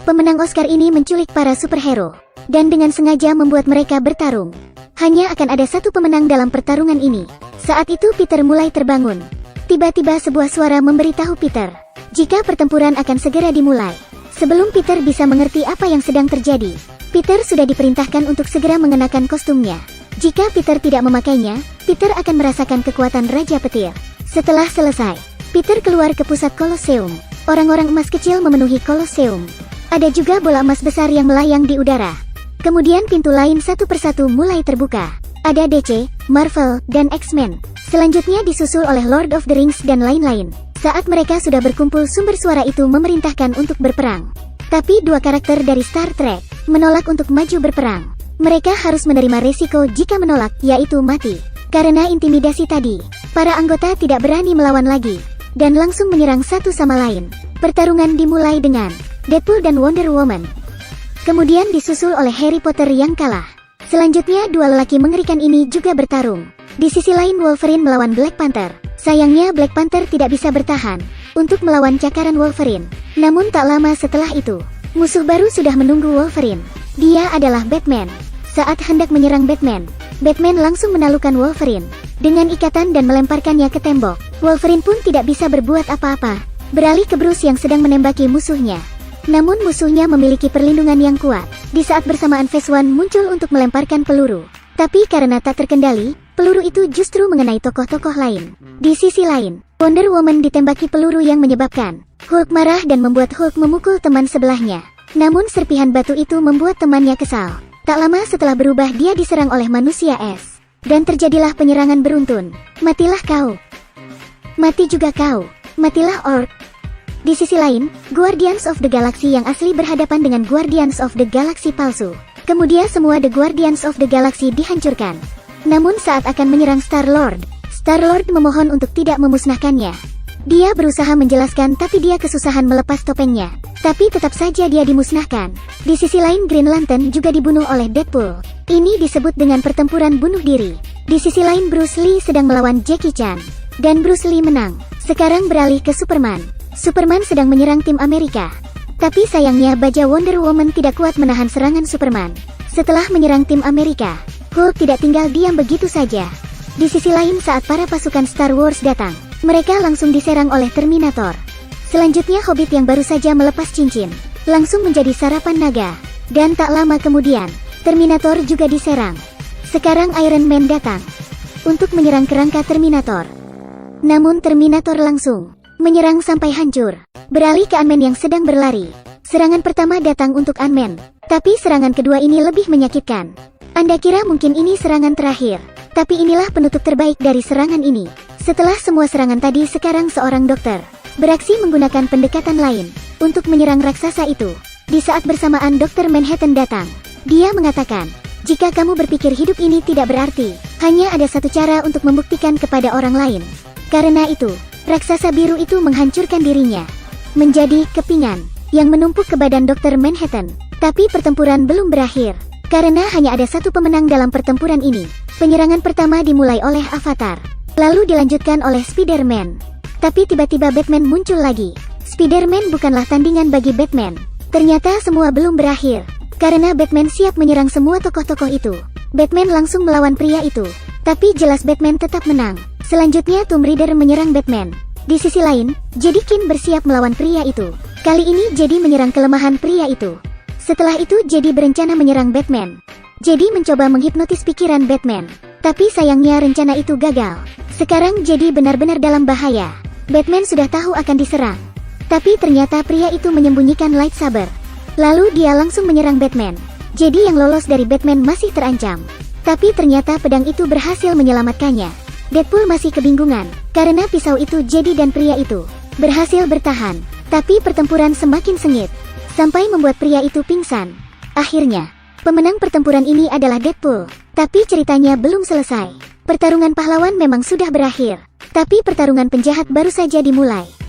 Pemenang Oscar ini menculik para superhero, dan dengan sengaja membuat mereka bertarung. Hanya akan ada satu pemenang dalam pertarungan ini. Saat itu Peter mulai terbangun. Tiba-tiba sebuah suara memberitahu Peter, jika pertempuran akan segera dimulai. Sebelum Peter bisa mengerti apa yang sedang terjadi, Peter sudah diperintahkan untuk segera mengenakan kostumnya. Jika Peter tidak memakainya, Peter akan merasakan kekuatan Raja Petir. Setelah selesai, Peter keluar ke pusat Kolosseum. Orang-orang emas kecil memenuhi Kolosseum. Ada juga bola emas besar yang melayang di udara. Kemudian pintu lain satu persatu mulai terbuka. Ada DC, Marvel, dan X-Men. Selanjutnya disusul oleh Lord of the Rings dan lain-lain. Saat mereka sudah berkumpul, sumber suara itu memerintahkan untuk berperang. Tapi dua karakter dari Star Trek menolak untuk maju berperang. Mereka harus menerima resiko jika menolak, yaitu mati. Karena intimidasi tadi, para anggota tidak berani melawan lagi, dan langsung menyerang satu sama lain. Pertarungan dimulai dengan Deadpool dan Wonder Woman. Kemudian disusul oleh Harry Potter yang kalah. Selanjutnya dua lelaki mengerikan ini juga bertarung. Di sisi lain Wolverine melawan Black Panther. Sayangnya Black Panther tidak bisa bertahan untuk melawan cakaran Wolverine. Namun tak lama setelah itu, musuh baru sudah menunggu Wolverine. Dia adalah Batman. Saat hendak menyerang Batman, Batman langsung menalukan Wolverine dengan ikatan dan melemparkannya ke tembok. Wolverine pun tidak bisa berbuat apa-apa, beralih ke Bruce yang sedang menembaki musuhnya. Namun musuhnya memiliki perlindungan yang kuat. Di saat bersamaan Phase One muncul untuk melemparkan peluru. Tapi karena tak terkendali, peluru itu justru mengenai tokoh-tokoh lain. Di sisi lain, Wonder Woman ditembaki peluru yang menyebabkan Hulk marah dan membuat Hulk memukul teman sebelahnya. Namun serpihan batu itu membuat temannya kesal. Tak lama setelah berubah dia diserang oleh manusia es. Dan terjadilah penyerangan beruntun. Matilah kau. Mati juga kau. Matilah Orc. Di sisi lain, Guardians of the Galaxy yang asli berhadapan dengan Guardians of the Galaxy palsu. Kemudian semua The Guardians of the Galaxy dihancurkan. Namun saat akan menyerang Star-Lord memohon untuk tidak memusnahkannya. Dia berusaha menjelaskan tapi dia kesusahan melepas topengnya. Tapi tetap saja dia dimusnahkan. Di sisi lain Green Lantern juga dibunuh oleh Deadpool. Ini disebut dengan pertempuran bunuh diri. Di sisi lain Bruce Lee sedang melawan Jackie Chan. Dan Bruce Lee menang. Sekarang beralih ke Superman. Superman sedang menyerang tim Amerika. Tapi sayangnya baja Wonder Woman tidak kuat menahan serangan Superman. Setelah menyerang tim Amerika, Hulk tidak tinggal diam begitu saja. Di sisi lain saat para pasukan Star Wars datang, mereka langsung diserang oleh Terminator. Selanjutnya Hobbit yang baru saja melepas cincin, langsung menjadi sarapan naga. Dan tak lama kemudian, Terminator juga diserang. Sekarang Iron Man datang untuk menyerang kerangka Terminator. Namun Terminator langsung menyerang sampai hancur. Beralih ke Ant-Man yang sedang berlari. Serangan pertama datang untuk Ant-Man, tapi serangan kedua ini lebih menyakitkan. Anda kira mungkin ini serangan terakhir, tapi inilah penutup terbaik dari serangan ini. Setelah semua serangan tadi, sekarang seorang dokter beraksi menggunakan pendekatan lain untuk menyerang raksasa itu. Di saat bersamaan Dr. Manhattan datang. Dia mengatakan, jika kamu berpikir hidup ini tidak berarti, hanya ada satu cara untuk membuktikan kepada orang lain. Karena itu, raksasa biru itu menghancurkan dirinya menjadi kepingan yang menumpuk ke badan Dr. Manhattan. Tapi pertempuran belum berakhir, karena hanya ada satu pemenang dalam pertempuran ini. Penyerangan pertama dimulai oleh Avatar, lalu dilanjutkan oleh Spider-Man. Tapi tiba-tiba Batman muncul lagi. Spider-Man bukanlah tandingan bagi Batman. Ternyata semua belum berakhir, karena Batman siap menyerang semua tokoh-tokoh itu. Batman langsung melawan pria itu, tapi jelas Batman tetap menang. Selanjutnya Tomb Raider menyerang Batman. Di sisi lain, Jedikin bersiap melawan pria itu. Kali ini Jedi menyerang kelemahan pria itu. Setelah itu Jedi berencana menyerang Batman. Jedi mencoba menghipnotis pikiran Batman. Tapi sayangnya rencana itu gagal. Sekarang Jedi benar-benar dalam bahaya. Batman sudah tahu akan diserang. Tapi ternyata pria itu menyembunyikan lightsaber. Lalu dia langsung menyerang Batman. Jedi yang lolos dari Batman masih terancam. Tapi ternyata pedang itu berhasil menyelamatkannya. Deadpool masih kebingungan, karena pisau itu Jedi dan pria itu berhasil bertahan. Tapi pertempuran semakin sengit, sampai membuat pria itu pingsan. Akhirnya, pemenang pertempuran ini adalah Deadpool. Tapi ceritanya belum selesai. Pertarungan pahlawan memang sudah berakhir, tapi pertarungan penjahat baru saja dimulai.